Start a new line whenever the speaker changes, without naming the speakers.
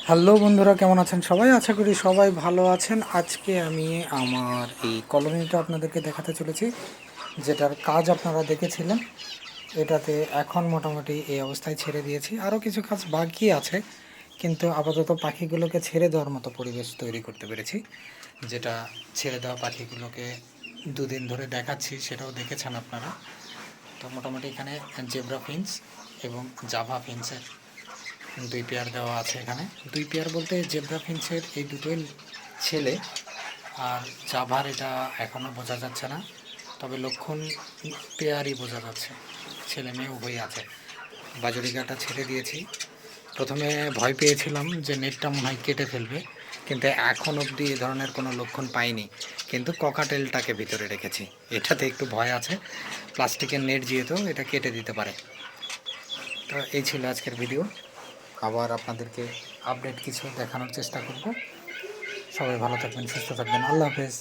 Hello বন্ধুরা, কেমন আছেন সবাই? আশা করি সবাই ভালো আছেন। আজকে আমি আমার এই কলোনিটা আপনাদেরকে দেখাতে চলেছি, যেটার কাজ আপনারা দেখেছিলেন। এটাতে এখন মোটামুটি এই অবস্থায় ছেড়ে দিয়েছি, আরও কিছু কাজ বাকি আছে, কিন্তু আপাতত পাখিগুলোকে ছেড়ে দেওয়ার মতো পরিবেশ তৈরি করতে পেরেছি। যেটা ছেড়ে দেওয়া পাখিগুলোকে দুদিন ধরে দেখাচ্ছি, সেটাও দেখেছেন আপনারা। তো মোটামুটি এখানে জেব্রা ফিন্স এবং জাভা ফিন্সের দুই পেয়ার দেওয়া আছে। এখানে দুই পেয়ার বলতে জেব্রা ফিন্সের এই দুটোই ছেলে, আর জাভার এটা এখনও বোঝা যাচ্ছে না, তবে লক্ষণ পেয়ারই বোঝা যাচ্ছে, ছেলে মেয়ে উভয়ই আছে। বাজুরিকাটা ছেড়ে দিয়েছি। প্রথমে ভয় পেয়েছিলাম যে নেটটা মনে হয় কেটে ফেলবে, কিন্তু এখন অবধি এ ধরনের কোনো লক্ষণ পাইনি। কিন্তু ককাটেলটাকে ভিতরে রেখেছি, এটাতে একটু ভয় আছে। প্লাস্টিকের নেট যেহেতু এটা কেটে দিতে পারে। তো এই ছিল আজকের ভিডিও। আবার আপনাদেরকে আপডেট কিছু দেখানোর চেষ্টা করব। সবাই ভালো থাকবেন, সুস্থ থাকবেন। আল্লাহ হাফেজ।